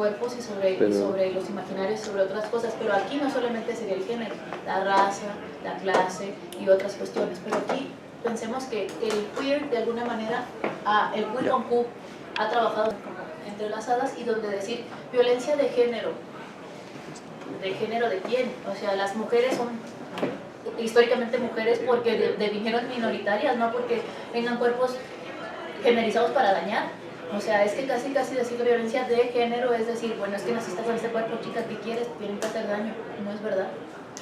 cuerpos y sobre los imaginarios, sobre otras cosas, pero aquí no solamente sería el género, la raza, la clase y otras cuestiones, pero aquí pensemos que el queer de alguna manera, el queer con Q ha trabajado como entrelazadas, y donde decir violencia de género de quién, o sea, las mujeres son históricamente mujeres porque devinieron minoritarias, no porque tengan cuerpos generizados para dañar. O sea, es que casi decir violencia de género es decir, bueno, es que naciste con este cuerpo, chica, ¿qué quieres? Tienen que hacer daño, no es verdad,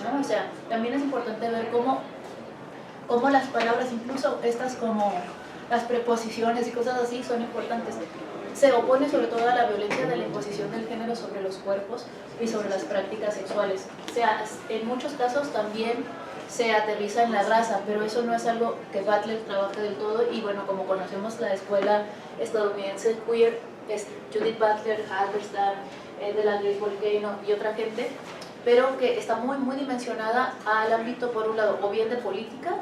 ¿no? O sea, también es importante ver cómo las palabras, incluso estas como las preposiciones y cosas así, son importantes. Se opone sobre todo a la violencia de la imposición del género sobre los cuerpos y sobre las prácticas sexuales. O sea, en muchos casos también se aterriza en la raza, pero eso no es algo que Butler trabaje del todo, y bueno, como conocemos la escuela estadounidense queer, es Judith Butler, Halberstam, de la Grace Volcano y otra gente, pero que está muy dimensionada al ámbito, por un lado, o bien de política,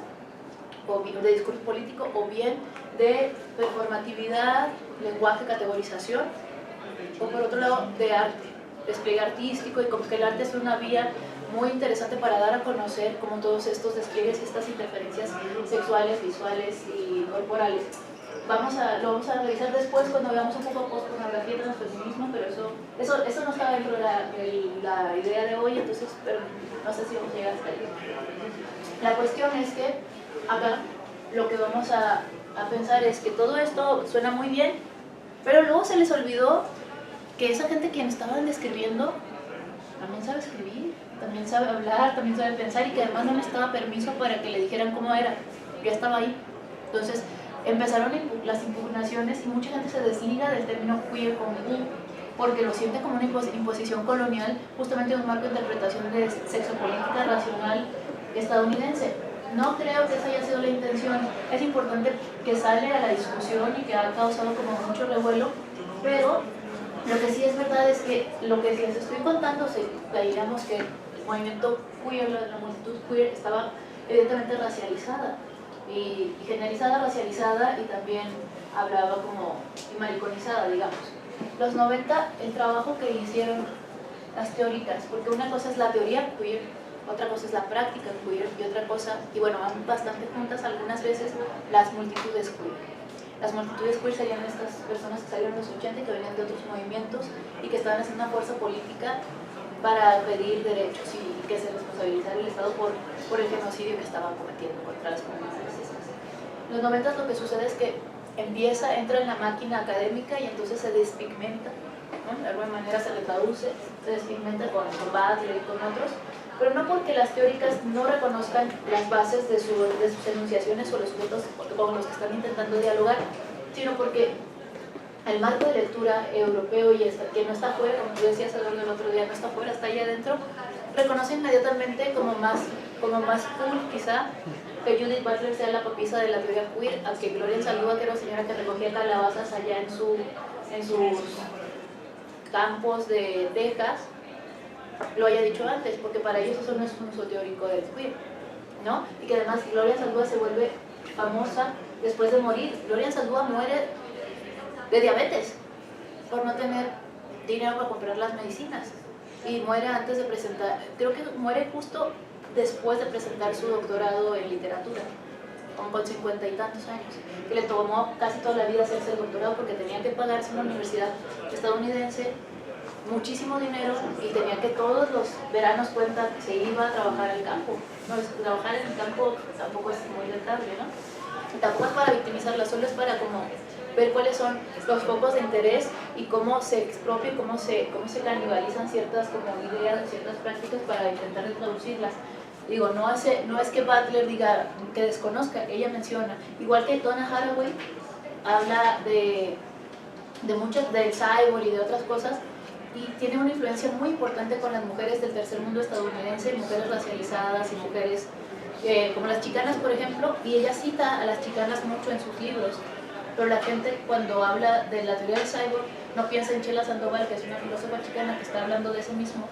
o bien de discurso político, o bien de performatividad, lenguaje, categorización, o por otro lado de arte, despliegue artístico, y como que el arte es una vía muy interesante para dar a conocer como todos estos despliegues y estas interferencias sexuales, visuales y corporales. Lo vamos a revisar después cuando veamos un poco post-pornografía y transfeminismo, pero eso no está dentro de la idea de hoy, entonces pero no sé si vamos a llegar hasta ahí. La cuestión es que acá lo que vamos a pensar es que todo esto suena muy bien, pero luego se les olvidó que esa gente quien estaban describiendo también sabe escribir, también sabe hablar, también sabe pensar, y que además no necesitaba permiso para que le dijeran cómo era, ya estaba ahí. Entonces empezaron las impugnaciones y mucha gente se desliga del término queer con U porque lo siente como una imposición colonial, justamente un marco de interpretación de sexopolítica racional estadounidense. No creo que esa haya sido la intención. Es importante que sale a la discusión y que ha causado como mucho revuelo, pero lo que sí es verdad es que lo que les estoy contando, digamos que el movimiento queer, la multitud queer, estaba evidentemente racializada y generalizada, racializada, y también hablaba como y mariconizada, digamos. Los 90, el trabajo que hicieron las teóricas, porque una cosa es la teoría queer, otra cosa es la práctica queer, y otra cosa, y bueno, van bastante juntas algunas veces, las multitudes queer. Las multitudes queer serían estas personas que salieron en los 80 y que venían de otros movimientos y que estaban haciendo una fuerza política para pedir derechos y que se responsabilizara el Estado por el genocidio que estaba cometiendo contra las comunidades. En los 90 lo que sucede es que entra en la máquina académica y entonces se despigmenta, ¿no? De alguna manera se retraduce, se despigmenta con Butler y con otros, pero no porque las teóricas no reconozcan las bases de sus enunciaciones o los puntos con los que están intentando dialogar, sino porque el marco de lectura europeo, y que no está afuera, como tú decías Eduardo el otro día, no está afuera, está ahí adentro, reconoce inmediatamente como más cool quizá que Judith Butler sea la papisa de la teoría queer, a que Gloria Anzaldúa, que era una señora que recogía calabazas allá en sus campos de Texas, lo haya dicho antes, porque para ellos eso no es un uso teórico del queer, ¿no? Y que además Gloria Anzaldúa se vuelve famosa después de morir. Gloria Anzaldúa muere de diabetes por no tener dinero para comprar las medicinas, y muere antes de presentar, creo que muere justo después de presentar su doctorado en literatura, con 50 y tantos años, que le tomó casi toda la vida hacerse el doctorado porque tenía que pagarse una universidad estadounidense muchísimo dinero, y tenía que todos los veranos cuenta que se iba a trabajar al campo. No, trabajar en el campo tampoco es muy rentable, ¿no? Y tampoco es para victimizarla, solo es para como ver cuáles son los focos de interés y cómo se expropia, cómo se canibalizan ciertas como ideas, ciertas prácticas para intentar reproducirlas. Digo, no es que Butler diga que desconozca, ella menciona, igual que Donna Haraway habla de muchas, del cyborg y de otras cosas, y tiene una influencia muy importante con las mujeres del tercer mundo estadounidense, mujeres racializadas y mujeres como las chicanas, por ejemplo, y ella cita a las chicanas mucho en sus libros, pero la gente cuando habla de la teoría del cyborg no piensa en Chela Sandoval, que es una filósofa chicana que está hablando de eso mismo,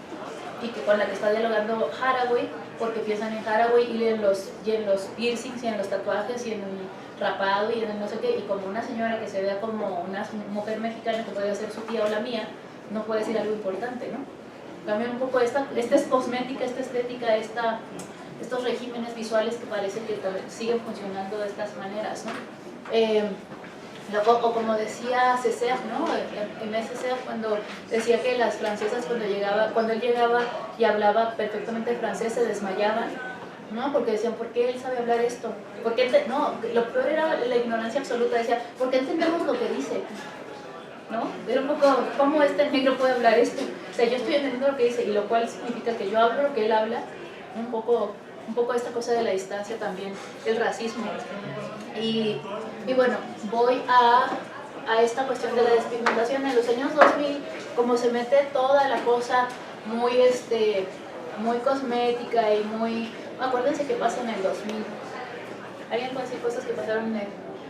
y que con la que está dialogando Haraway, porque piensan en Haraway y en los piercings y en los tatuajes y en el rapado y en el no sé qué, y como una señora que se vea como una mujer mexicana que puede ser su tía o la mía, no puede decir algo importante, ¿no? También un poco esta es cosmética, esta estética, estos regímenes visuales que parece que siguen funcionando de estas maneras, ¿no? O como decía Césaire, ¿no? Aimé Césaire, cuando decía que las francesas cuando él llegaba y hablaba perfectamente francés se desmayaban, ¿no? Porque decían, ¿por qué él sabe hablar esto? No, lo peor era la ignorancia absoluta, decía, ¿por qué entendemos lo que dice? ¿No? Era un poco, ¿cómo este negro puede hablar esto? O sea, yo estoy entendiendo lo que dice, y lo cual significa que yo hablo lo que él habla, un poco esta cosa de la distancia también, el racismo. Y bueno, voy a esta cuestión de la despigmentación. En los años 2000, como se mete toda la cosa muy, muy cosmética y muy... Acuérdense que pasa en el 2000. ¿Alguien puede decir cosas que pasaron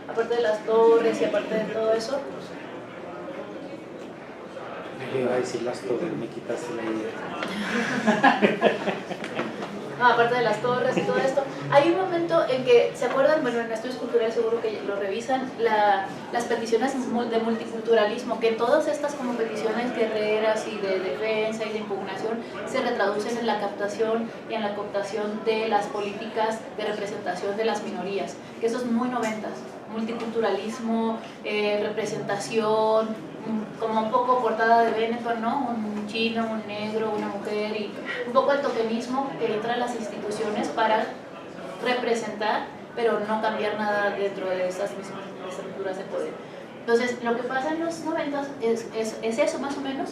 aparte de las torres y aparte de todo eso? Yo iba a decir las torres, me quitaste la idea. No, aparte de las torres y todo esto, hay un momento en que, ¿se acuerdan? Bueno, en estudios culturales seguro que lo revisan, las peticiones de multiculturalismo, que todas estas como peticiones guerreras y de defensa y de impugnación se retraducen en la captación y en la cooptación de las políticas de representación de las minorías, que eso es muy noventas, multiculturalismo, representación, como un poco portada de Benetton, ¿no? Un chino, un negro, una mujer, y un poco el tokenismo que entra en las instituciones para representar, pero no cambiar nada dentro de esas mismas estructuras de poder. Entonces, lo que pasa en los 90 es eso más o menos.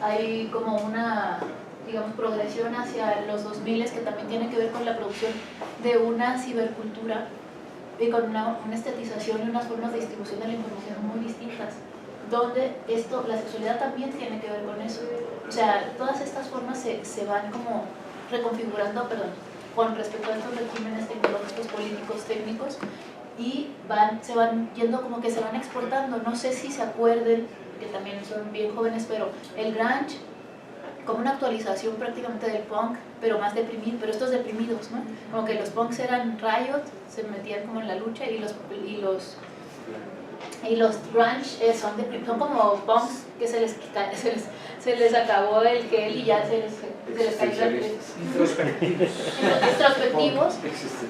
Hay como una, digamos, progresión hacia los 2000 que también tiene que ver con la producción de una cibercultura y con una estetización y unas formas de distribución de la información muy distintas, donde la sexualidad también tiene que ver con eso. O sea, todas estas formas se van como reconfigurando, con respecto a estos regímenes tecnológicos, políticos, técnicos, y se van yendo como que se van exportando. No sé si se acuerden, que también son bien jóvenes, pero el grunge, como una actualización prácticamente del punk, pero más deprimido, pero estos deprimidos, ¿no? Como que los punks eran riot, se metían como en la lucha, y los grunge son como punks que se les acabó el gel y ya se les cayó el introspectivos,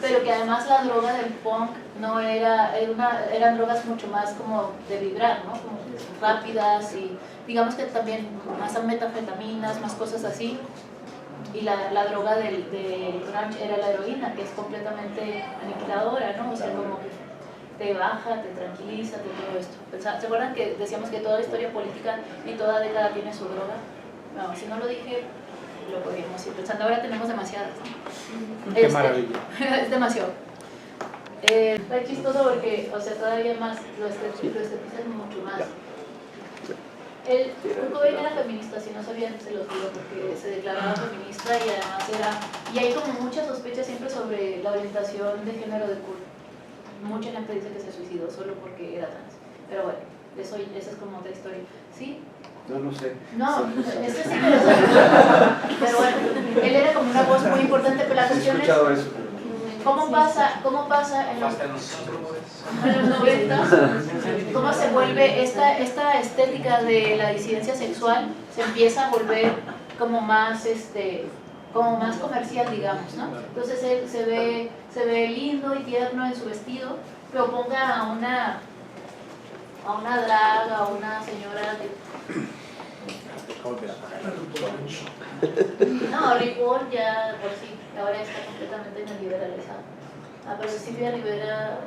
pero que además la droga del punk no eran drogas mucho más como de vibrar, ¿no? Como rápidas, y digamos que también más metanfetaminas, más cosas así. Y la droga del grunge era la heroína, que es completamente aniquiladora, ¿no? O sea, como te baja, te tranquiliza, te todo esto. ¿Se acuerdan que decíamos que toda historia política y toda década tiene su droga? No, si no lo dije, lo podríamos ir pensando. Ahora tenemos demasiadas, ¿no? Qué maravilla. Es demasiado. Está chistoso porque, o sea, todavía más lo estetizan mucho más. Kurt Cobain era feminista, si no sabían se los digo, porque se declaraba feminista y además y hay como mucha sospecha siempre sobre la orientación de género de Kurt. Mucha gente dice que se suicidó solo porque era trans, pero bueno, esa es como otra historia. ¿Sí? No sé. No, ese sí que lo sabía. Pero bueno, él era como una voz muy importante, pero la cuestión es ¿cómo pasa en los 90? ¿Cómo se vuelve esta estética de la disidencia sexual? Se empieza a volver como más comercial, digamos, ¿no? Entonces él se ve lindo y tierno en su vestido, pero ponga a una draga, a una señora no, RuPaul ya por sí, ahora está completamente neoliberalizado. Pero Silvia Rivera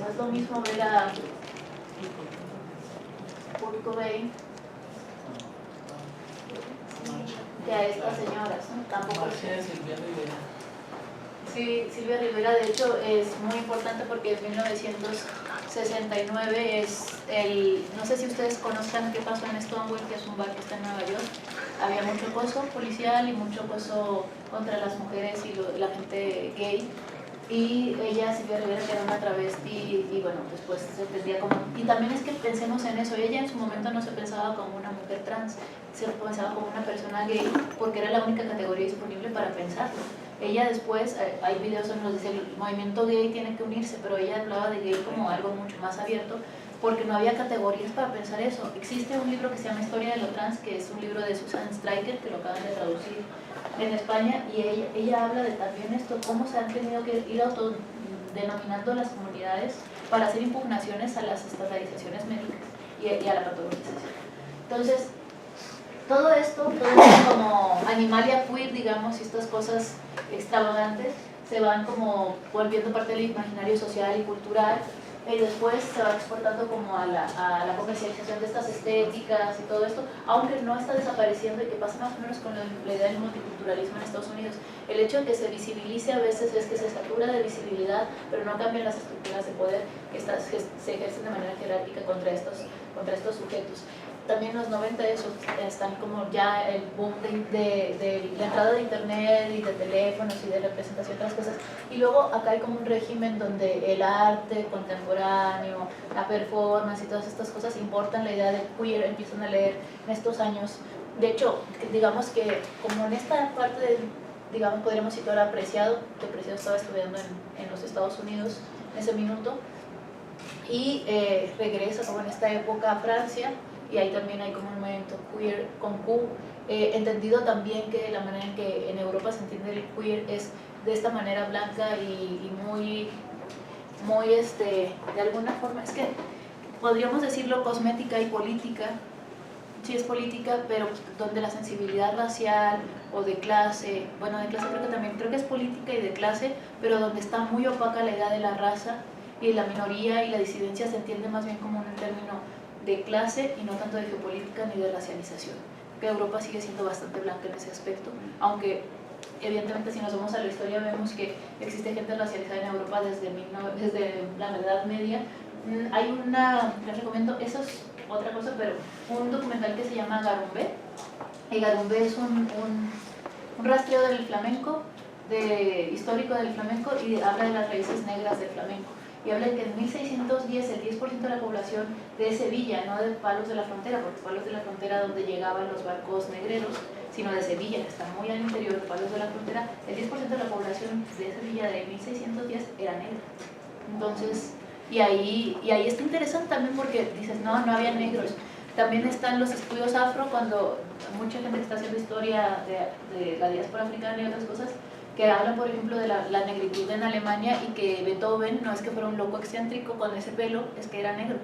no es lo mismo ver a Kurt Cobain que a estas señoras, ¿no? Tampoco sí, Silvia Rivera de hecho es muy importante porque en 1969 no sé si ustedes conozcan qué pasó en Stonewall, que es un bar que está en Nueva York. Había mucho acoso policial y mucho acoso contra las mujeres y la gente gay, y ella, Silvia Rivera, que era una travesti, y bueno, después se entendía como... Y también es que pensemos en eso, ella en su momento no se pensaba como una mujer trans, se pensaba como una persona gay, porque era la única categoría disponible para pensarlo. Ella después, hay videos donde nos dice, el movimiento gay tiene que unirse, pero ella hablaba de gay como algo mucho más abierto, porque no había categorías para pensar eso. Existe un libro que se llama Historia de lo Trans, que es un libro de Susan Stryker, que lo acaban de traducir en España, y ella habla de también esto, cómo se han tenido que ir autodenominando las comunidades para hacer impugnaciones a las estatalizaciones médicas y a la patologización. Entonces, todo esto como animalia queer, digamos, y estas cosas extravagantes, se van como volviendo parte del imaginario social y cultural, y después se va exportando como a la comercialización de estas estéticas y todo esto, aunque no está desapareciendo, y que pasa más o menos con la idea del multiculturalismo en Estados Unidos. El hecho de que se visibilice a veces es que se satura de visibilidad, pero no cambian las estructuras de poder que se ejercen de manera jerárquica contra estos sujetos. También en los 90 eso, están como ya el boom de la entrada de internet y de teléfonos y de representación de otras cosas, y luego acá hay como un régimen donde el arte contemporáneo, la performance y todas estas cosas importan la idea de queer, empiezan a leer en estos años. De hecho, digamos que como en esta parte digamos, podríamos situar a Preciado, que Preciado estaba estudiando en los Estados Unidos en ese minuto, y regresa como en esta época a Francia, y ahí también hay como un movimiento queer con Q, entendido también que la manera en que en Europa se entiende el queer es de esta manera blanca y muy de alguna forma, es que podríamos decirlo cosmética y política, sí es política, pero donde la sensibilidad racial o de clase, bueno, de clase creo que es política y de clase, pero donde está muy opaca la idea de la raza y la minoría y la disidencia se entiende más bien como un término de clase y no tanto de geopolítica ni de racialización. Que Europa sigue siendo bastante blanca en ese aspecto, aunque evidentemente si nos vamos a la historia vemos que existe gente racializada en Europa desde la Edad Media. Hay les recomiendo, eso es otra cosa, pero un documental que se llama Garumbé. Y Garumbé es un rastreo del flamenco, histórico del flamenco, y habla de las raíces negras del flamenco. Y habla de que en 1610 el 10% de la población de Sevilla, no de Palos de la Frontera, porque Palos de la Frontera donde llegaban los barcos negreros, sino de Sevilla, que está muy al interior de Palos de la Frontera, el 10% de la población de Sevilla de 1610 era negra. Entonces, y ahí está interesante también porque dices, no había negros. También están los estudios afro, cuando mucha gente que está haciendo historia de la diáspora africana y otras cosas, que hablan, por ejemplo, de la negritud en Alemania, y que Beethoven no es que fuera un loco excéntrico con ese pelo, es que era negro.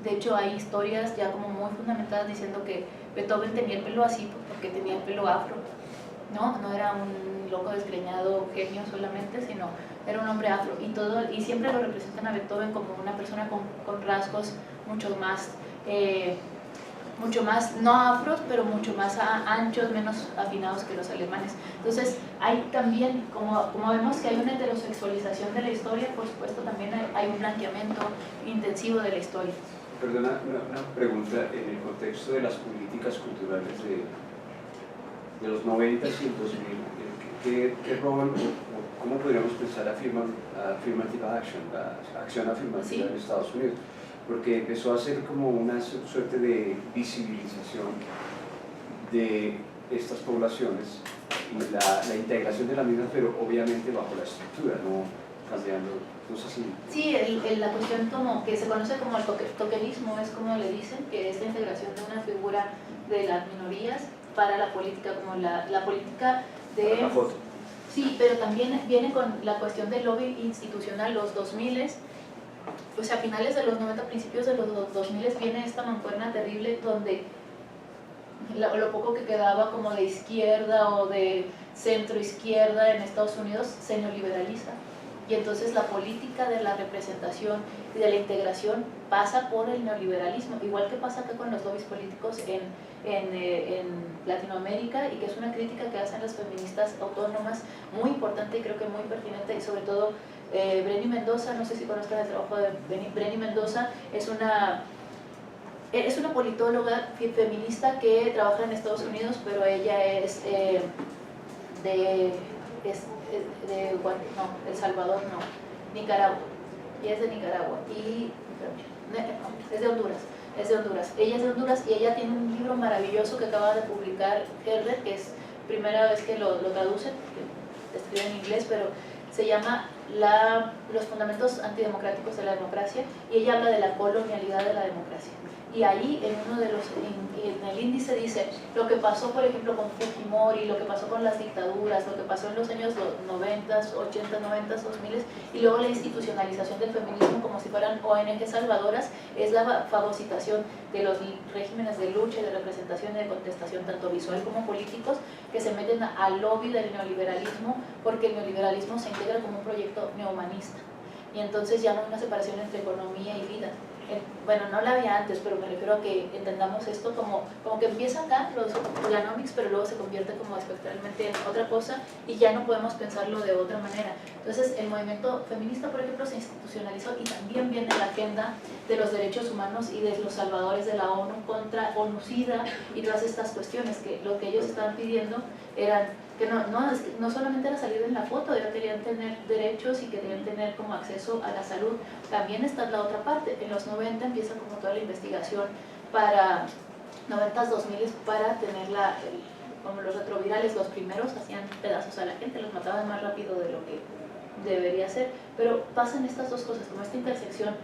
De hecho, hay historias ya como muy fundamentadas diciendo que Beethoven tenía el pelo así porque tenía el pelo afro, no era un loco desgreñado genio solamente, sino era un hombre afro, y siempre lo representan a Beethoven como una persona con rasgos mucho más no afros, pero mucho más anchos, menos afinados que los alemanes. Entonces, hay también, como vemos que hay una heterosexualización de la historia, por supuesto también hay un blanqueamiento intensivo de la historia. Perdona, una pregunta en el contexto de las políticas culturales de los 90 y el 2000, ¿qué rol, cómo podríamos pensar affirmative action, la acción afirmativa en Estados Unidos? Porque empezó a ser como una suerte de visibilización de estas poblaciones y la integración de la misma, pero obviamente bajo la estructura, no cambiando cosas así. Sí, la cuestión como que se conoce como el tokenismo, es como le dicen, que es la integración de una figura de las minorías para la política, como la política de... La foto. Sí, pero también viene con la cuestión del lobby institucional, los 2000s, o sea, a finales de los 90, principios de los 2000 viene esta mancuerna terrible donde lo poco que quedaba como de izquierda o de centro izquierda en Estados Unidos se neoliberaliza, y entonces la política de la representación y de la integración pasa por el neoliberalismo, igual que pasa acá con los lobbies políticos en Latinoamérica, y que es una crítica que hacen las feministas autónomas muy importante y creo que muy pertinente, y sobre todo Brenny Mendoza, no sé si conozcan el trabajo de Brenny Mendoza, es una politóloga feminista que trabaja en Estados Unidos, pero ella es El Salvador no, Nicaragua, ella es de Nicaragua y es de Honduras. Ella es de Honduras y ella tiene un libro maravilloso que acaba de publicar Herbert, que es primera vez que lo traduce, que escribe en inglés, pero se llama Los fundamentos antidemocráticos de la democracia, y ella habla de la colonialidad de la democracia. Y ahí en el índice dice lo que pasó, por ejemplo, con Fujimori, lo que pasó con las dictaduras, lo que pasó en los años 90, 80, 90, 2000, y luego la institucionalización del feminismo como si fueran ONG salvadoras, es la fagocitación de los regímenes de lucha y de representación y de contestación, tanto visual como políticos, que se meten al lobby del neoliberalismo, porque el neoliberalismo se integra como un proyecto neohumanista. Y entonces ya no hay una separación entre economía y vida. Bueno, no la había antes, pero me refiero a que entendamos esto como que empieza acá, los Planomics, pero luego se convierte como espectralmente en otra cosa y ya no podemos pensarlo de otra manera. Entonces, el movimiento feminista, por ejemplo, se institucionalizó y también viene la agenda de los derechos humanos y de los salvadores de la ONU contra ONU-SIDA y todas estas cuestiones, que lo que ellos estaban pidiendo eran que no solamente era salir en la foto, era que querían tener derechos y querían tener como acceso a la salud. También está la otra parte. En los 90 empieza como toda la investigación para 90s, 2000 para tener como los retrovirales. Los primeros hacían pedazos a la gente, los mataban más rápido de lo que debería ser, pero pasan estas dos cosas, como esta intersección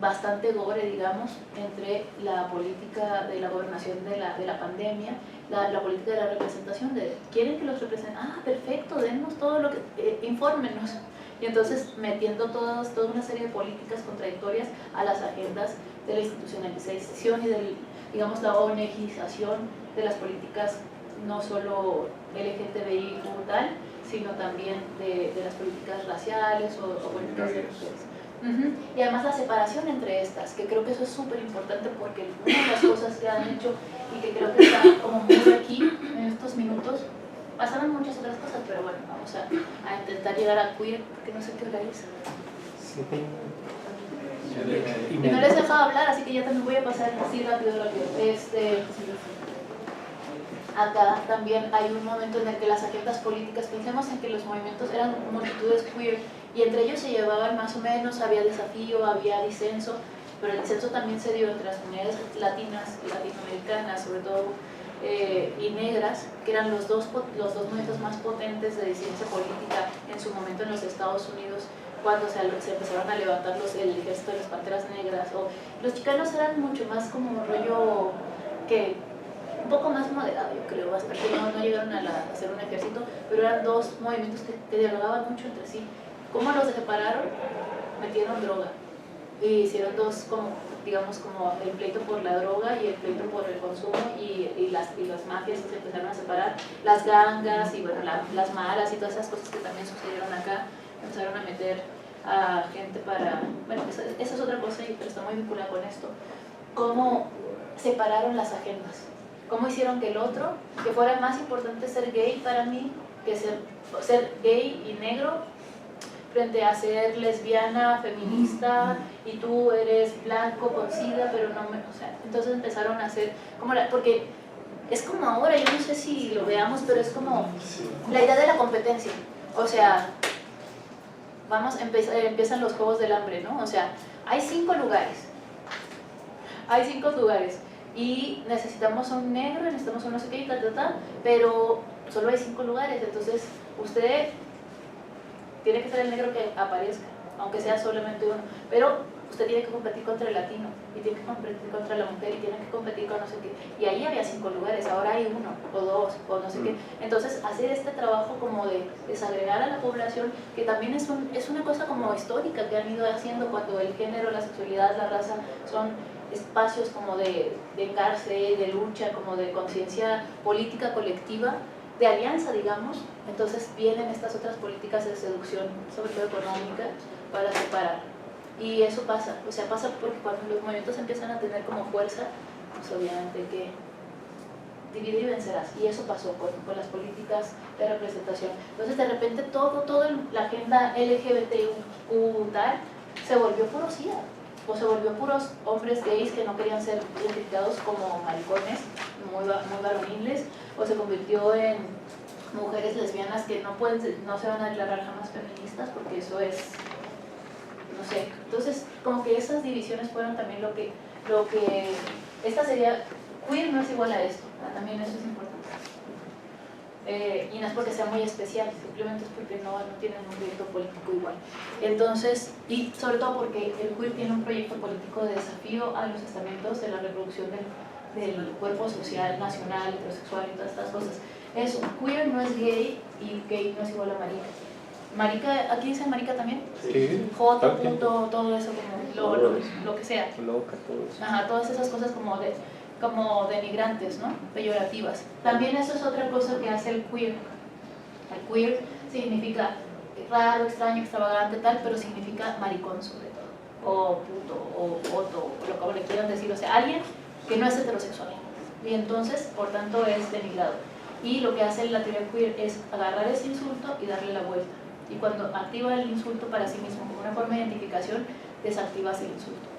bastante gore, digamos, entre la política de la gobernación de la pandemia, la política de la representación, quieren que los representen, perfecto, dennos todo lo que, infórmenos, y entonces metiendo toda una serie de políticas contradictorias a las agendas de la institucionalización y digamos, la ONGización de las políticas, no solo LGTBI como tal, sino también de las políticas raciales o políticas de mujeres. Y además la separación entre estas, que creo que eso es súper importante, porque una de las cosas que han hecho y que creo que está como muy aquí en estos minutos, pasaron muchas otras cosas, pero bueno, vamos a intentar llegar a queer, porque no sé qué hora es. Y no les he dejado hablar, así que ya también voy a pasar así rápido. Acá también hay un momento en el que las agendas políticas, pensemos en que los movimientos eran multitudes queer y entre ellos se llevaban más o menos, había desafío, había disenso, pero el disenso también se dio entre las comunidades latinas y latinoamericanas, sobre todo, y negras, que eran los dos movimientos más potentes de disidencia política en su momento en los Estados Unidos, cuando se empezaron a levantar el ejército de las Panteras Negras. O los chicanos eran mucho más como un rollo que un poco más moderado, yo creo, hasta que no llegaron a hacer un ejército, pero eran dos movimientos que dialogaban mucho entre sí. ¿Cómo los separaron? Metieron droga y hicieron dos, digamos, como el pleito por la droga y el pleito por el consumo, y las mafias se empezaron a separar, las gangas y bueno, las maras y todas esas cosas que también sucedieron acá, empezaron a meter a gente para, bueno, esa es otra cosa, pero está muy vinculada con esto. ¿Cómo separaron las agendas? ¿Cómo hicieron que el otro, que fuera más importante ser gay para mí que ser gay y negro, frente a ser lesbiana, feminista, y tú eres blanco con SIDA, pero no me... O sea, entonces empezaron a hacer, porque es como ahora, yo no sé si lo veamos, pero es como la idea de la competencia. O sea, empiezan los Juegos del Hambre, ¿no? O sea, hay 5 lugares. Y necesitamos a un negro, necesitamos a un no sé qué, pero solo hay 5 lugares, entonces usted tiene que ser el negro que aparezca, aunque sea solamente uno, pero usted tiene que competir contra el latino, y tiene que competir contra la mujer, y tiene que competir con no sé qué, y ahí había 5 lugares, ahora hay 1, o 2, o no sé qué. Entonces hacer este trabajo como de desagregar a la población, que también es una cosa como histórica que han ido haciendo, cuando el género, la sexualidad, la raza son espacios como de engarce, de lucha, como de conciencia política colectiva, de alianza, digamos. Entonces vienen estas otras políticas de seducción, sobre todo económica, para separar. Y eso pasa, o sea, pasa porque cuando los movimientos empiezan a tener como fuerza, pues obviamente hay que dividir y vencerás. Y eso pasó con las políticas de representación. Entonces de repente toda la agenda LGBTQ tal se volvió puro SIDA, o se volvió puros hombres gays que no querían ser identificados como maricones, muy varoniles, o se convirtió en mujeres lesbianas que no se van a declarar jamás feministas porque eso es, no sé. Entonces, como que esas divisiones fueron también lo que esta sería, queer no es igual a esto, también eso es importante. Y no es porque sea muy especial, simplemente es porque no tienen un proyecto político igual. Entonces, y sobre todo porque el queer tiene un proyecto político de desafío a los estamentos de la reproducción del cuerpo social, nacional, heterosexual y todas estas cosas. Eso, queer no es gay y gay no es igual a marica. Marica, ¿aquí dicen marica también? Sí. Joto, puto, todo eso, como lo que sea. Loca, todo eso. Ajá, todas esas cosas como denigrantes, ¿no? Peyorativas. También eso es otra cosa que hace el queer. El queer significa raro, extraño, extravagante, tal, pero significa maricón sobre todo, o puto, o joto, o lo que le quieran decir, o sea, alguien que no es heterosexual. Y entonces, por tanto, es denigrado. Y lo que hace la teoría queer es agarrar ese insulto y darle la vuelta. Y cuando activa el insulto para sí mismo como una forma de identificación, desactivas el insulto,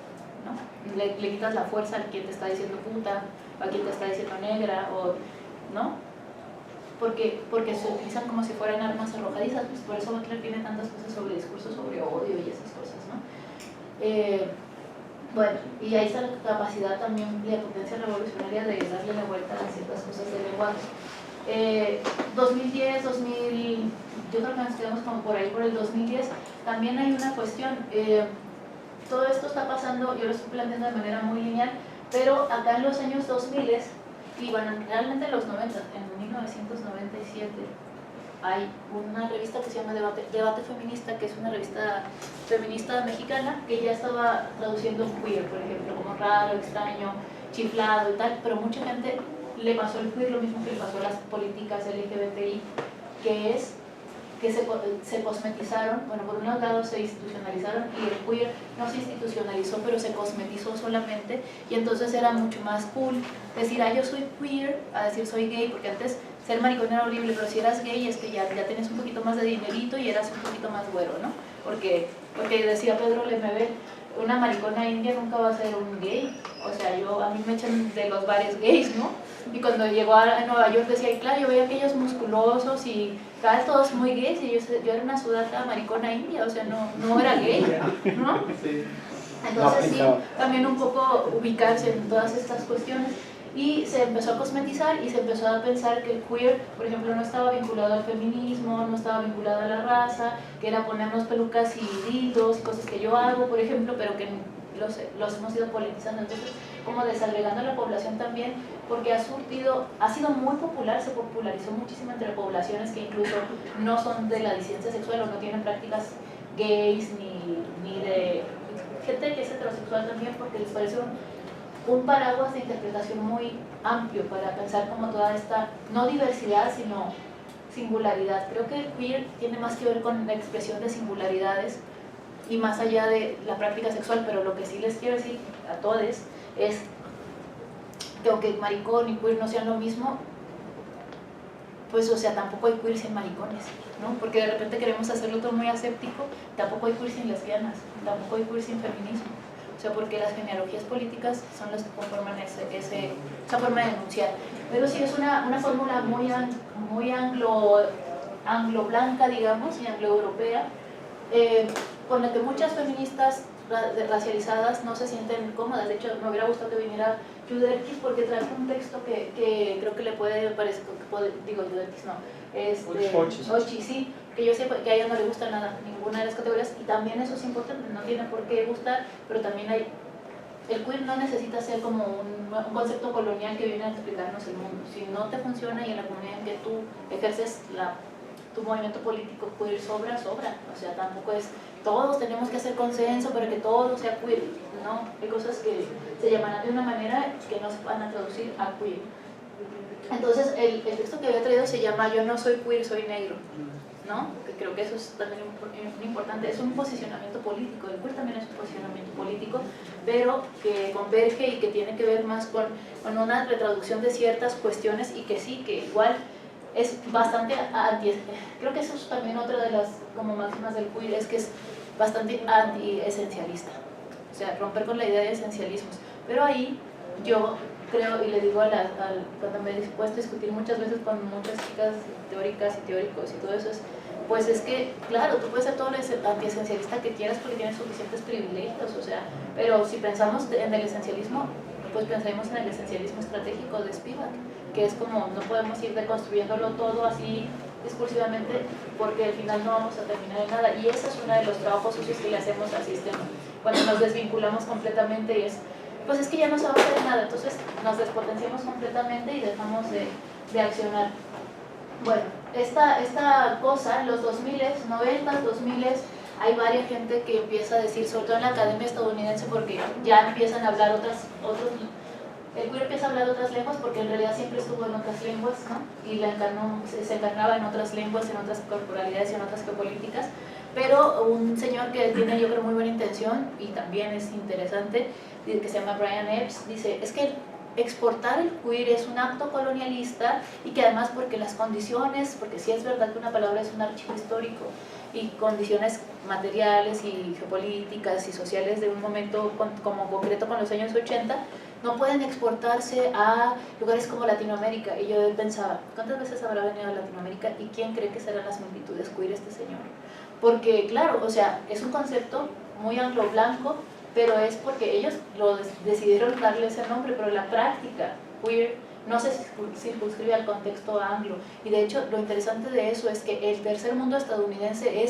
¿no? Le quitas la fuerza al quien te está diciendo puta, o a quien te está diciendo negra, o, ¿no? Porque se utilizan como si fueran armas arrojadizas, pues por eso Butler tiene tantas cosas sobre discurso, sobre odio y esas cosas, ¿no? Bueno, y ahí está la capacidad también de la potencia revolucionaria de darle la vuelta a ciertas cosas del lenguaje. 2010, 2000, yo creo que nos quedamos como por ahí por el 2010, también hay una cuestión, todo esto está pasando, yo lo estoy planteando de manera muy lineal, pero acá en los años 2000, y bueno, realmente en los 90, en 1997, hay una revista que se llama Debate Feminista, que es una revista feminista mexicana, que ya estaba traduciendo queer, por ejemplo, como raro, extraño, chiflado y tal, pero mucha gente le pasó el queer lo mismo que le pasó a las políticas LGBTI, que es que se cosmetizaron, bueno, por un lado se institucionalizaron y el queer no se institucionalizó, pero se cosmetizó solamente, y entonces era mucho más cool decir, yo soy queer, a decir soy gay, porque antes ser maricón era horrible, pero si eras gay es que ya tenías un poquito más de dinerito y eras un poquito más güero, ¿no? Porque decía Pedro Lemebel, una maricona india nunca va a ser un gay, o sea, a mí me echan de los bares gays, ¿no? Y cuando llegó a Nueva York decía, y claro, yo veía aquellos musculosos y cada vez todos muy gays, y yo era una sudata maricona india, o sea, no era gay, ¿no? Entonces sí, también un poco ubicarse en todas estas cuestiones. Y se empezó a cosmetizar y se empezó a pensar que el queer, por ejemplo, no estaba vinculado al feminismo, no estaba vinculado a la raza, que era ponernos pelucas y dildos y cosas que yo hago, por ejemplo, pero que los hemos ido politizando. Entonces, como desagregando a la población también, porque ha sido muy popular, se popularizó muchísimo entre poblaciones que incluso no son de la disidencia sexual o no tienen prácticas gays ni de gente que es heterosexual también, porque les parece un paraguas de interpretación muy amplio para pensar como toda esta, no diversidad, sino singularidad. Creo que el queer tiene más que ver con la expresión de singularidades y más allá de la práctica sexual, pero lo que sí les quiero decir a todos es que aunque maricón y queer no sean lo mismo, pues o sea, tampoco hay queer sin maricones, ¿no? Porque de repente queremos hacerlo todo muy aséptico, tampoco hay queer sin lesbianas, tampoco hay queer sin feminismo. O sea, porque las genealogías políticas son las que conforman esa forma de denunciar. Pero sí es una fórmula muy anglo-blanca, digamos, y anglo-europea, con la que muchas feministas racializadas no se sienten cómodas. De hecho, me hubiera gustado que viniera Yuderkis porque trae un texto que creo que le puede parecer, Yuderkis no, Ochi, sí, que yo sé que a ella no le gusta nada, ninguna de las categorías, y también eso es importante, no tiene por qué gustar, pero también el queer no necesita ser como un concepto colonial que viene a explicarnos el mundo. Si no te funciona y en la comunidad en que tú ejerces tu movimiento político queer sobra, o sea, tampoco es todos tenemos que hacer consenso para que todo sea queer, no, hay cosas que se llamarán de una manera que no se van a traducir a queer. Entonces el texto que había traído se llama Yo no soy queer, soy negro, ¿no? Que creo que eso es también muy importante, es un posicionamiento político, el queer también es un posicionamiento político, pero que converge y que tiene que ver más con una retraducción de ciertas cuestiones y que sí, que igual es bastante creo que eso es también otra de las como máximas del queer, es que es bastante anti-esencialista, o sea, romper con la idea de esencialismos, pero ahí yo creo, y le digo cuando me he dispuesto a discutir muchas veces con muchas chicas teóricas y teóricos y todo eso, pues es que, claro, tú puedes ser todo lo antiesencialista que quieras porque tienes suficientes privilegios, o sea, pero si pensamos en el esencialismo, pues pensemos en el esencialismo estratégico de Spivak, que es como no podemos ir deconstruyéndolo todo así discursivamente porque al final no vamos a terminar en nada, y ese es uno de los trabajos sucios que le hacemos al sistema, cuando nos desvinculamos completamente y pues es que ya no se va a hacer nada, entonces nos despotenciamos completamente y dejamos de accionar. Bueno, esta cosa, en los 2000s, 90s, 2000s, hay varias gente que empieza a decir, sobre todo en la academia estadounidense, porque ya empiezan a hablar el queer empieza a hablar otras lenguas porque en realidad siempre estuvo en otras lenguas, ¿no? Y se encarnaba en otras lenguas, en otras corporalidades y en otras geopolíticas. Pero un señor que tiene, yo creo, muy buena intención y también es interesante, que se llama Brian Epps, dice, es que exportar el queer es un acto colonialista y que además porque las condiciones, porque sí es verdad que una palabra es un archivo histórico y condiciones materiales y geopolíticas y sociales de un momento como concreto con los años 80, no pueden exportarse a lugares como Latinoamérica. Y yo pensaba, ¿cuántas veces habrá venido a Latinoamérica y quién cree que serán las multitudes queer este señor? Porque claro, o sea, es un concepto muy anglo-blanco, pero es porque ellos decidieron darle ese nombre, pero la práctica queer no se circunscribe al contexto anglo. Y de hecho, lo interesante de eso es que el tercer mundo estadounidense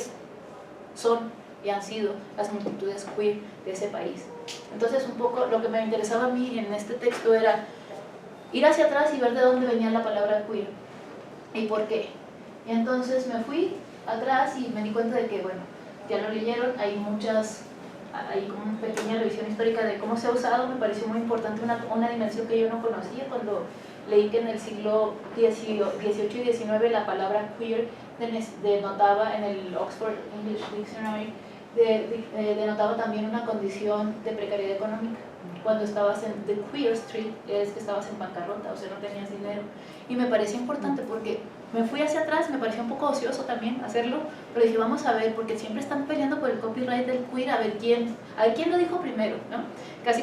son y han sido las multitudes queer de ese país. Entonces, un poco lo que me interesaba a mí en este texto era ir hacia atrás y ver de dónde venía la palabra queer y por qué. Y entonces me fui atrás y me di cuenta de que, bueno, ya lo leyeron, hay como una pequeña revisión histórica de cómo se ha usado. Me pareció muy importante una dimensión que yo no conocía cuando leí que en el siglo XVIII y XIX la palabra queer denotaba en el Oxford English Dictionary, denotaba también una condición de precariedad económica. Cuando estabas en The Queer Street es que estabas en bancarrota, o sea, no tenías dinero. Y me pareció importante porque me fui hacia atrás, me pareció un poco ocioso también hacerlo, pero dije, vamos a ver, porque siempre están peleando por el copyright del queer, a ver quién lo dijo primero, ¿no? Casi,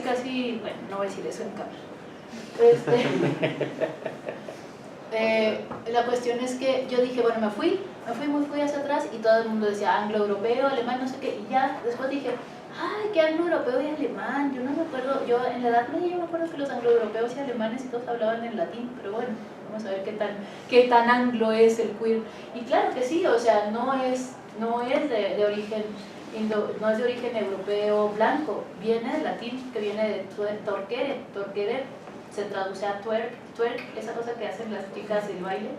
bueno, no voy a decir eso en cámara. La cuestión es que yo dije, bueno, me fui muy hacia atrás y todo el mundo decía anglo-europeo, alemán, no sé qué, y ya después dije, ay, qué anglo-europeo y alemán, yo no me acuerdo, yo en la Edad Media yo me acuerdo que los anglo-europeos y alemanes y todos hablaban en latín, pero bueno, vamos a ver qué tan anglo es el queer. Y claro que sí, o sea, no es de origen no es de origen europeo blanco, viene del latín, que viene de torquere se traduce a twerk, esa cosa que hacen las chicas del baile,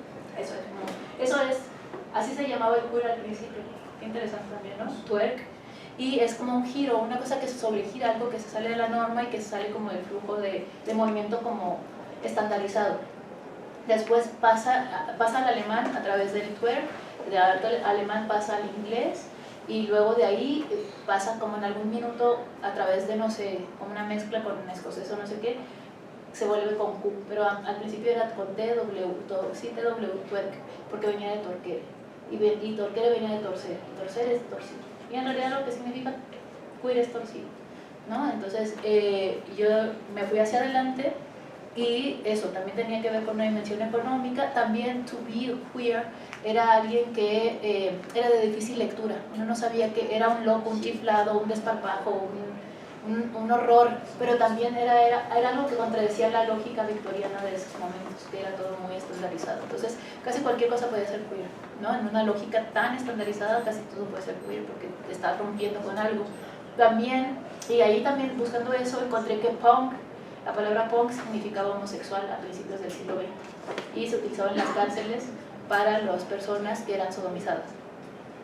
así se llamaba el queer al principio, qué interesante también, ¿no? Twerk, y es como un giro, una cosa que se sobregira, algo que se sale de la norma y que se sale como del flujo de movimiento como estandarizado. Después pasa al alemán a través del twerk, del alemán pasa al inglés, y luego de ahí pasa como en algún minuto a través de, no sé, como una mezcla con un escocés o no sé qué, se vuelve con Q, pero al principio era con TW, twerk, porque venía de torquere, y torquere venía de torcer, y torcer es torcido, y en realidad lo que significa queer es torcido, ¿no? Entonces yo me fui hacia adelante y eso también tenía que ver con una dimensión económica. También to be queer era alguien que era de difícil lectura, uno no sabía que era un loco, un chiflado, un desparpajo, un horror, pero también era algo que contradecía la lógica victoriana de esos momentos, que era todo muy estandarizado. Entonces casi cualquier cosa podía ser queer, ¿no? En una lógica tan estandarizada casi todo puede ser queer porque te está rompiendo con algo. También, y ahí también buscando eso encontré que punk, la palabra punk significaba homosexual a principios del siglo XX y se utilizaba en las cárceles para las personas que eran sodomizadas.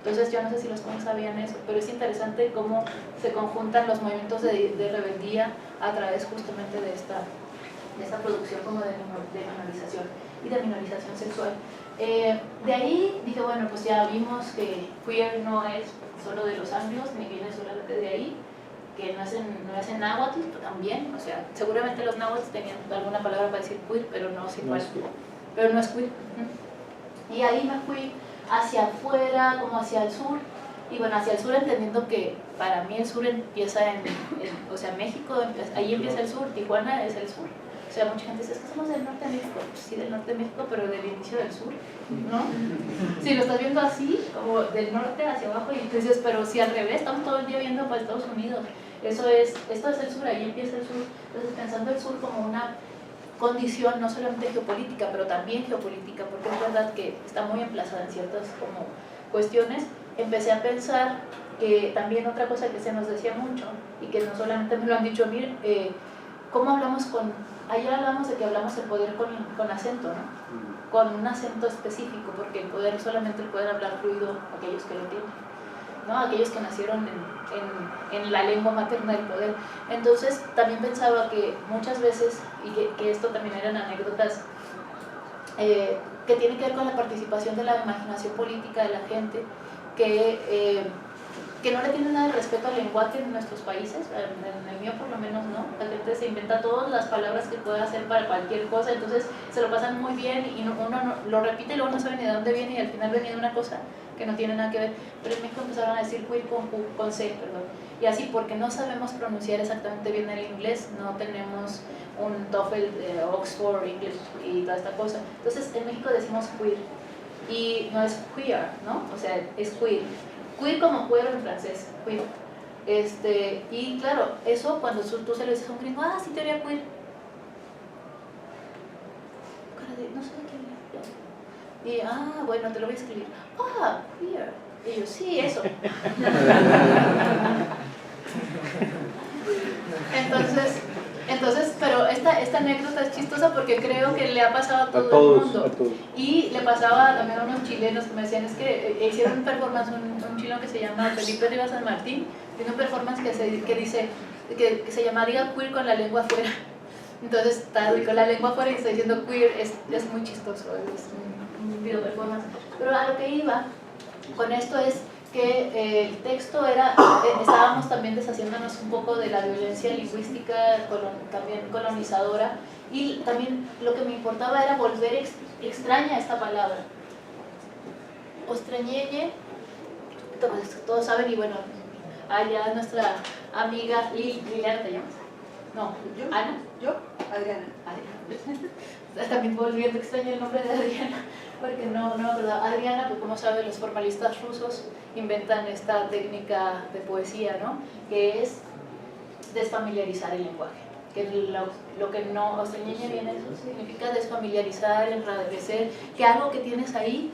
Entonces yo no sé si los punks sabían eso, pero es interesante cómo se conjuntan los movimientos de rebeldía a través justamente de esta producción como de minorización y de minorización sexual. De ahí dije, bueno, pues ya vimos que queer no es solo de los anglos, ni viene solamente de ahí, que no es en náhuatl también, o sea, seguramente los náhuatl tenían alguna palabra para decir queer, pero no sé cuál, pero no es queer. Y ahí me fui hacia afuera, como hacia el sur, y bueno, hacia el sur entendiendo que para mí el sur empieza o sea, México, ahí empieza el sur, Tijuana es el sur, O sea, mucha gente dice, es que somos del norte de México. Pues sí, del norte de México, pero del inicio del sur, ¿no? Si lo estás viendo así, como del norte hacia abajo, y dices, pero si al revés, estamos todo el día viendo para Estados Unidos. Esto es el sur, ahí empieza el sur. Entonces, pensando el sur como una condición no solamente geopolítica, pero también geopolítica, porque es verdad que está muy emplazada en ciertas como cuestiones, empecé a pensar que también otra cosa que se nos decía mucho, y que no solamente me lo han dicho a mí, ¿cómo hablamos ayer hablamos de que hablamos el poder con acento, ¿no? Con un acento específico, porque el poder, solamente el poder hablar fluido aquellos que lo tienen, ¿no? Aquellos que nacieron en la lengua materna del poder. Entonces también pensaba que muchas veces, y que esto también eran anécdotas que tienen que ver con la participación de la imaginación política de la gente, que no le tienen nada de respeto al lenguaje en nuestros países, en el mío por lo menos no. La gente se inventa todas las palabras que puede hacer para cualquier cosa, entonces se lo pasan muy bien y uno lo repite y luego no sabe ni de dónde viene, y al final venía de una cosa que no tiene nada que ver. Pero en México empezaron a decir queer con C, perdón. Y así, porque no sabemos pronunciar exactamente bien el inglés, no tenemos un TOEFL, Oxford English y toda esta cosa. Entonces en México decimos queer y no es queer, ¿no? O sea, es queer. Queer como cuero en francés, queer. Y claro, eso cuando tú se lo dices a un gringo, sí, teoría queer. No sé qué. Y, bueno, te lo voy a escribir. Queer. Y yo, sí, eso. Entonces, pero esta anécdota es chistosa porque creo que le ha pasado a todo el mundo. Y le pasaba también a unos chilenos que me decían, es que hicieron un performance, un chileno que se llama Felipe Rivas San Martín, tiene un performance que dice, que se llamaría queer con la lengua afuera. Entonces está con la lengua afuera y está diciendo queer, es muy chistoso, es un video performance. Pero a lo que iba con esto es que el texto estábamos también deshaciéndonos un poco de la violencia lingüística también colonizadora, y también lo que me importaba era volver extraña esta palabra. Ostrañeñe, todos saben, y bueno, allá nuestra amiga Liliana, ¿te llamas? No, ¿Yo? ¿Ana? ¿Yo? Adriana. También volviendo extraño el nombre de Adriana, porque no me acordaba. Adriana, pues como saben, los formalistas rusos inventan esta técnica de poesía, ¿no? Que es desfamiliarizar el lenguaje. Que lo que no, ostrañeñe viene, eso significa desfamiliarizar, enrarecer, que algo que tienes ahí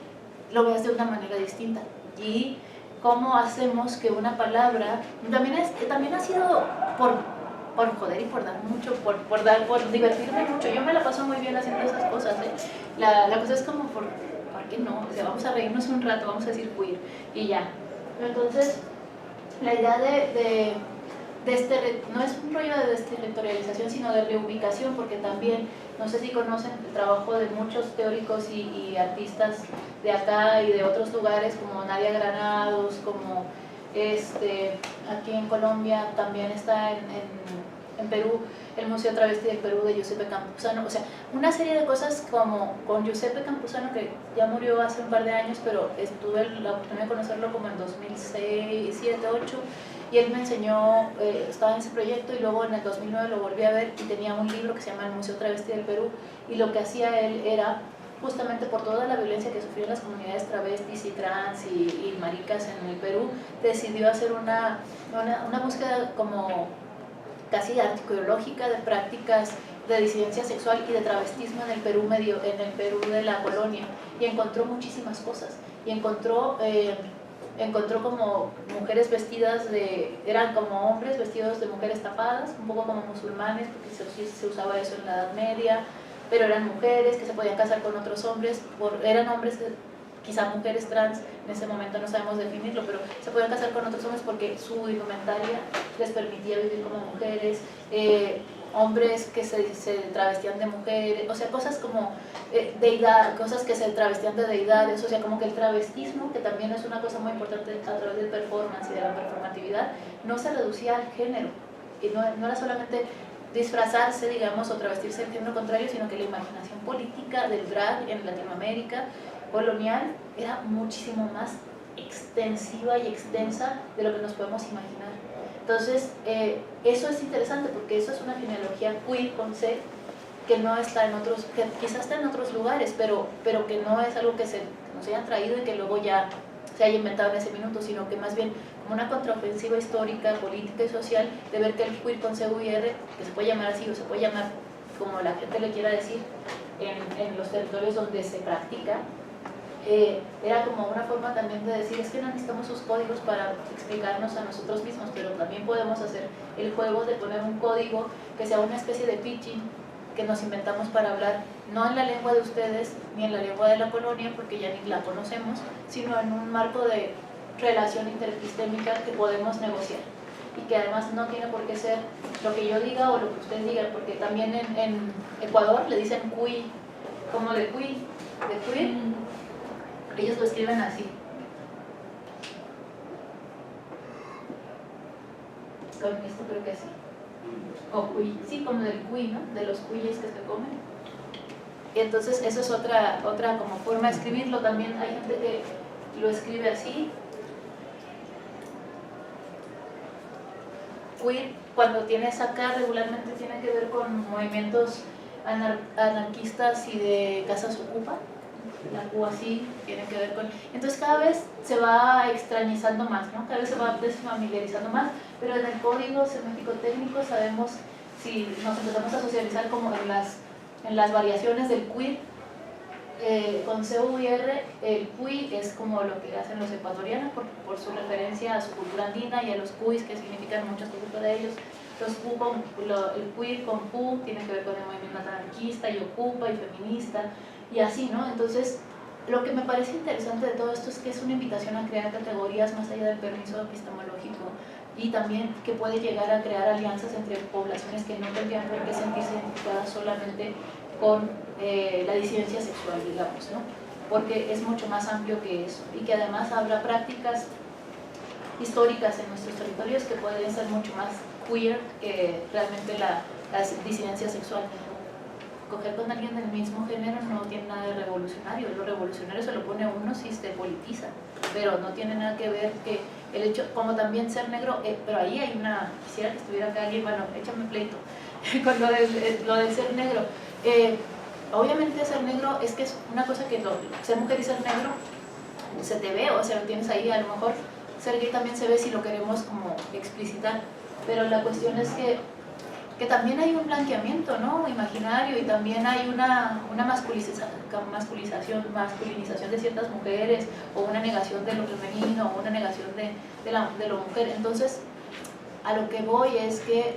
lo veas de una manera distinta. Y cómo hacemos que una palabra, también ha sido por joder y por dar mucho, por divertirme mucho. Yo me la paso muy bien haciendo esas cosas, ¿eh? La cosa es como, ¿por qué no? O sea, vamos a reírnos un rato, vamos a decir queer y ya. Entonces, la idea no es un rollo de desterritorialización, sino de reubicación, porque también, no sé si conocen el trabajo de muchos teóricos y artistas de acá y de otros lugares, como Nadia Granados, como aquí en Colombia, también está en Perú, el Museo Travesti del Perú de Giuseppe Campuzano, o sea, una serie de cosas como con Giuseppe Campuzano, que ya murió hace un par de años, pero tuve la oportunidad de conocerlo como en 2006, 2007, 2008, y él me enseñó, estaba en ese proyecto, y luego en el 2009 lo volví a ver y tenía un libro que se llama El Museo Travesti del Perú, y lo que hacía él era, justamente por toda la violencia que sufrieron las comunidades travestis y trans y maricas en el Perú, decidió hacer una búsqueda como casi arqueológica de prácticas de disidencia sexual y de travestismo en el Perú de la colonia, y encontró muchísimas cosas, y encontró como mujeres vestidas eran como hombres vestidos de mujeres tapadas, un poco como musulmanes, porque se usaba eso en la Edad Media, pero eran mujeres que se podían casar con otros hombres, eran hombres, quizá mujeres trans, en ese momento no sabemos definirlo, pero se podían casar con otros hombres porque su indumentaria les permitía vivir como mujeres, hombres que se travestían de mujeres, o sea, cosas como cosas que se travestían de deidades, o sea, como que el travestismo, que también es una cosa muy importante a través del performance y de la performatividad, no se reducía al género, y no era solamente disfrazarse, digamos, o travestirse del género contrario, sino que la imaginación política del drag en Latinoamérica colonial era muchísimo más extensiva y extensa de lo que nos podemos imaginar. Entonces, eso es interesante porque eso es una genealogía queer con C, que no está en otros, que quizás está en otros lugares, pero que no es algo que nos hayan traído y que luego ya se haya inventado en ese minuto, sino que más bien como una contraofensiva histórica, política y social de ver que el queer con CVR, que se puede llamar así o se puede llamar como la gente le quiera decir, en los territorios donde se practica, era como una forma también de decir, es que no necesitamos sus códigos para explicarnos a nosotros mismos, pero también podemos hacer el juego de poner un código que sea una especie de pitching que nos inventamos para hablar, no en la lengua de ustedes, ni en la lengua de la colonia, porque ya ni la conocemos, sino en un marco de relación interepistémica que podemos negociar y que además no tiene por qué ser lo que yo diga o lo que ustedes digan, porque también en Ecuador le dicen cuy, como de cuy, de queer, ellos lo escriben así. Con esto creo que sí. O cuy, sí, como del cuy, ¿no? De los cuyes que se comen. Y entonces eso es otra como forma de escribirlo. También hay gente que lo escribe así. Queer, cuando tienes acá, regularmente tiene que ver con movimientos anarquistas y de casas ocupa. La Q así tiene que ver con... Entonces cada vez se va extrañizando más, ¿no? Cada vez se va desfamiliarizando más, pero en el código semántico técnico sabemos, si nos empezamos a socializar como en las variaciones del queer, con CVR, el cuy es como lo que hacen los ecuatorianos por su referencia a su cultura andina y a los cuis que significan muchas cosas de ellos. Los el queer con pu tiene que ver con el movimiento anarquista y ocupa y feminista y así, ¿no? Entonces, lo que me parece interesante de todo esto es que es una invitación a crear categorías más allá del permiso epistemológico y también que puede llegar a crear alianzas entre poblaciones que no tendrían por qué sentirse identificadas solamente con la disidencia sexual, digamos, ¿no? Porque es mucho más amplio que eso y que además habrá prácticas históricas en nuestros territorios que pueden ser mucho más queer que realmente la disidencia sexual. Coger con alguien del mismo género no tiene nada de revolucionario, lo revolucionario se lo pone a uno si se politiza, pero no tiene nada que ver que el hecho, como también ser negro, pero ahí hay una, quisiera que estuviera acá alguien, bueno, échame pleito, con lo de ser negro. Obviamente ser negro es que es una cosa que ser mujer y ser negro se te ve, o sea, lo tienes ahí, a lo mejor ser gay también se ve si lo queremos como explicitar, pero la cuestión es que también hay un blanqueamiento, ¿no? Imaginario, y también hay una masculinización de ciertas mujeres, o una negación de lo femenino, o una negación de lo mujer. Entonces, a lo que voy es que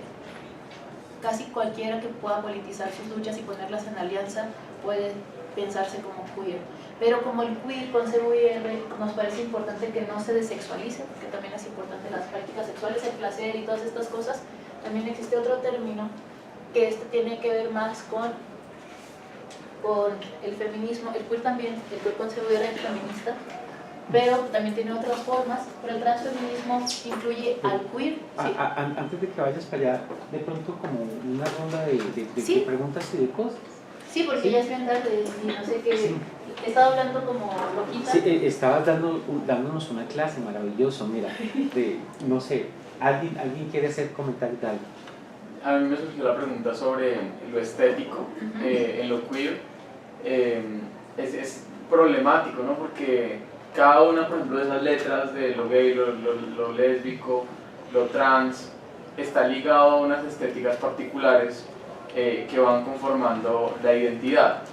casi cualquiera que pueda politizar sus luchas y ponerlas en alianza puede pensarse como queer. Pero como el queer con CVR nos parece importante que no se desexualice, porque también es importante las prácticas sexuales, el placer y todas estas cosas. También existe otro término que tiene que ver más con el feminismo. El queer también, el queer con CVR es feminista, pero también tiene otras formas. Pero el transfeminismo incluye al queer. Sí. Antes de que vayas para allá, de pronto como una ronda de ¿Sí? preguntas y de cosas. Sí, porque ¿Sí? ya es bien tarde y no sé qué. Sí. He estado hablando como loquita. Sí, estabas dándonos una clase maravilloso, mira, no sé, ¿alguien quiere hacer comentarios de algo? A mí me surgió la pregunta sobre lo estético en lo queer. Es problemático, ¿no? Porque cada una, por ejemplo, de esas letras de lo gay, lo lésbico, lo trans, está ligado a unas estéticas particulares que van conformando la identidad.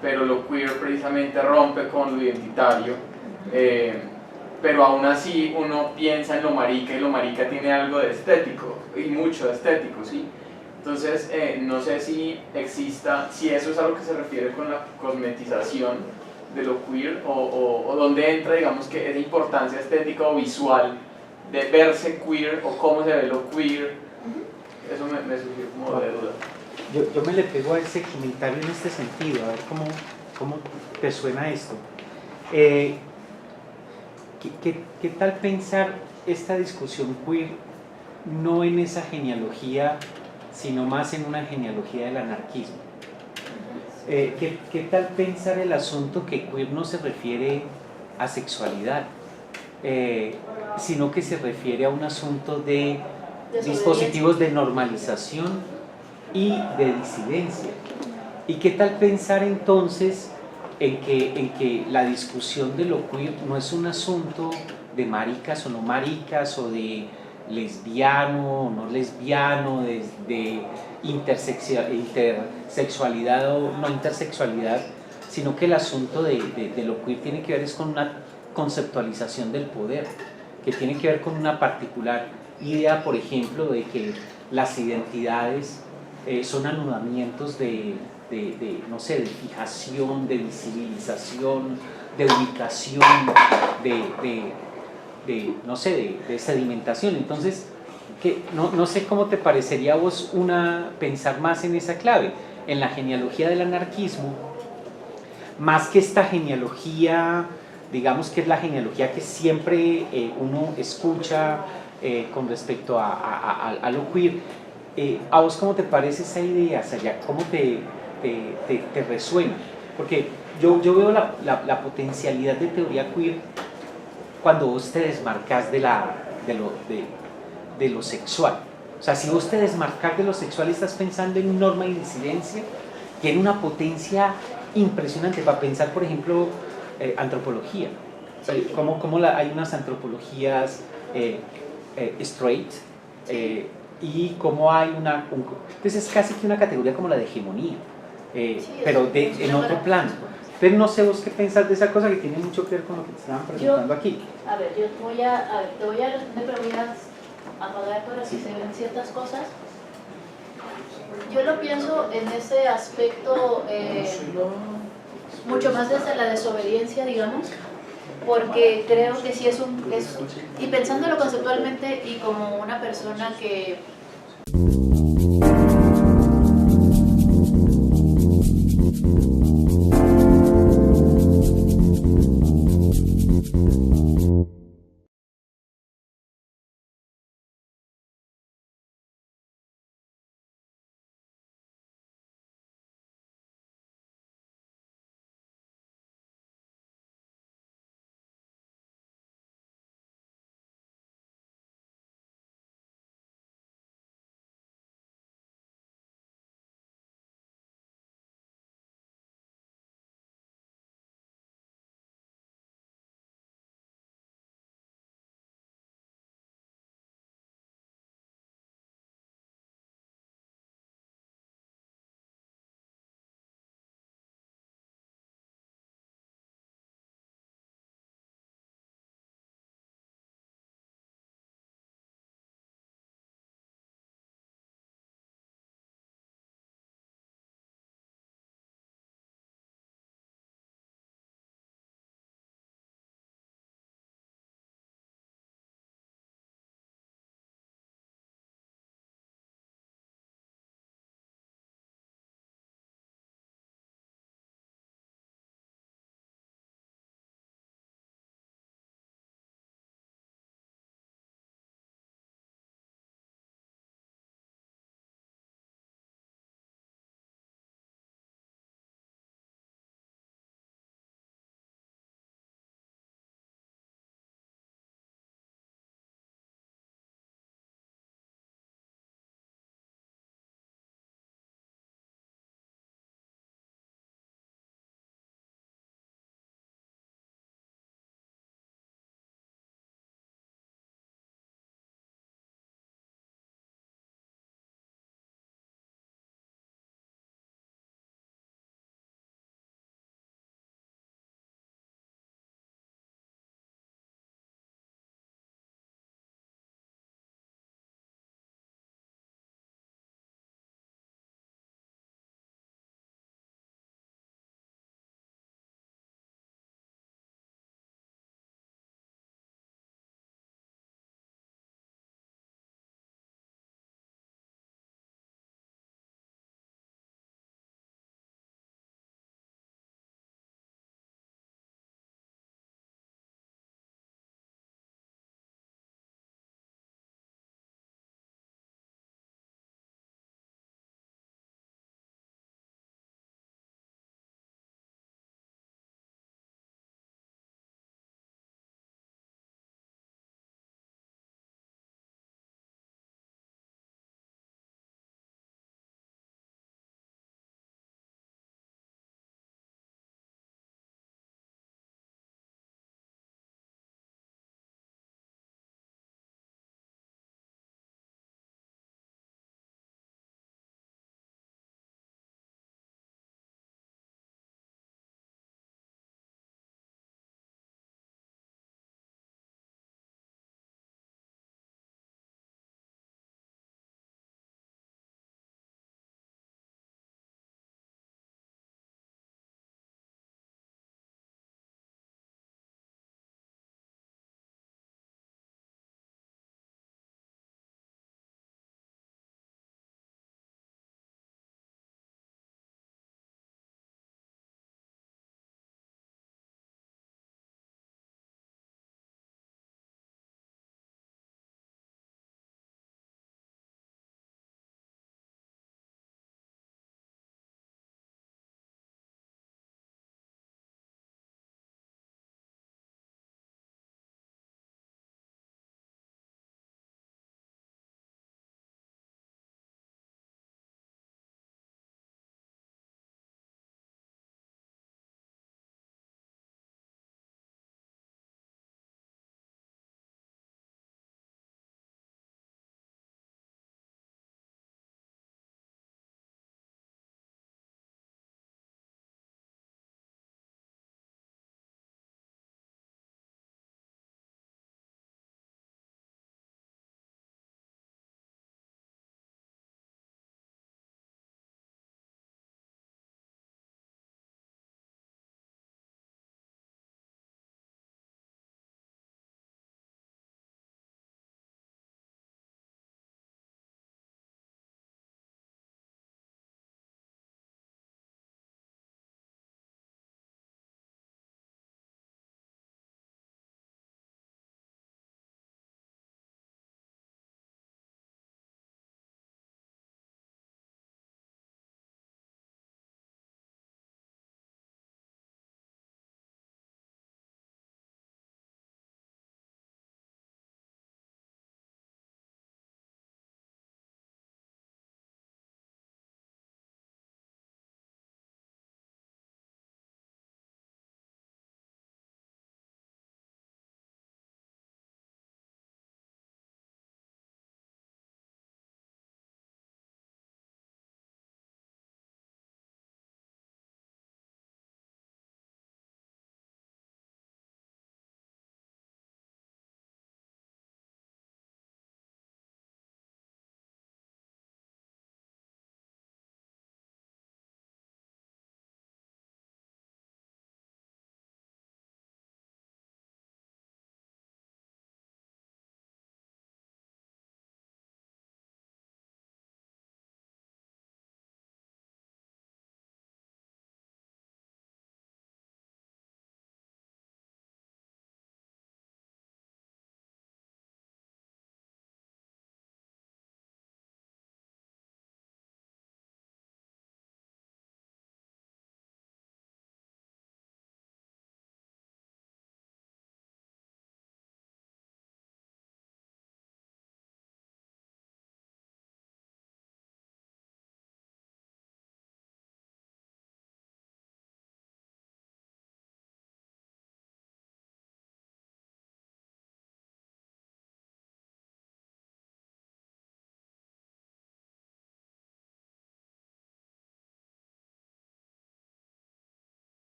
Pero lo queer precisamente rompe con lo identitario, pero aún así uno piensa en lo marica y lo marica tiene algo de estético y mucho de estético, ¿sí? Entonces no sé si eso es a lo que se refiere con la cosmetización de lo queer o dónde entra, digamos, que esa importancia estética o visual de verse queer o cómo se ve lo queer. Eso me surgió como de duda. Yo me le pego a ese comentario en este sentido, a ver cómo te suena esto. ¿Qué tal pensar esta discusión queer no en esa genealogía, sino más en una genealogía del anarquismo? ¿Qué tal pensar el asunto que queer no se refiere a sexualidad, sino que se refiere a un asunto de dispositivos de normalización y de disidencia? ¿Y qué tal pensar entonces en que la discusión de lo queer no es un asunto de maricas o no maricas, o de lesbiano o no lesbiano, de intersexualidad o no intersexualidad, sino que el asunto de lo queer tiene que ver es con una conceptualización del poder, que tiene que ver con una particular idea, por ejemplo, de que las identidades son anudamientos no sé, de fijación, de visibilización, de ubicación, no sé, de sedimentación. Entonces, no sé cómo te parecería a vos pensar más en esa clave, en la genealogía del anarquismo, más que esta genealogía, digamos que es la genealogía que siempre uno escucha con respecto a lo queer. ¿A vos cómo te parece esa idea, Sayá? ¿Cómo te resuena? Porque yo veo la potencialidad de teoría queer cuando vos te desmarcas de lo sexual. O sea, si vos te desmarcas de lo sexual, estás pensando en norma y disidencia, tiene una potencia impresionante para pensar, por ejemplo, antropología. Hay unas antropologías straight, y cómo hay entonces es casi que una categoría como la de hegemonía, pero en otro plano. Pero no sé vos qué pensás de esa cosa que tiene mucho que ver con lo que te estaban presentando aquí. A ver, te voy a responder, pero voy a apagar para si se ven ciertas cosas. Yo lo pienso en ese aspecto mucho más desde la desobediencia, digamos, porque creo que sí y pensándolo conceptualmente y como una persona que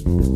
Gracias.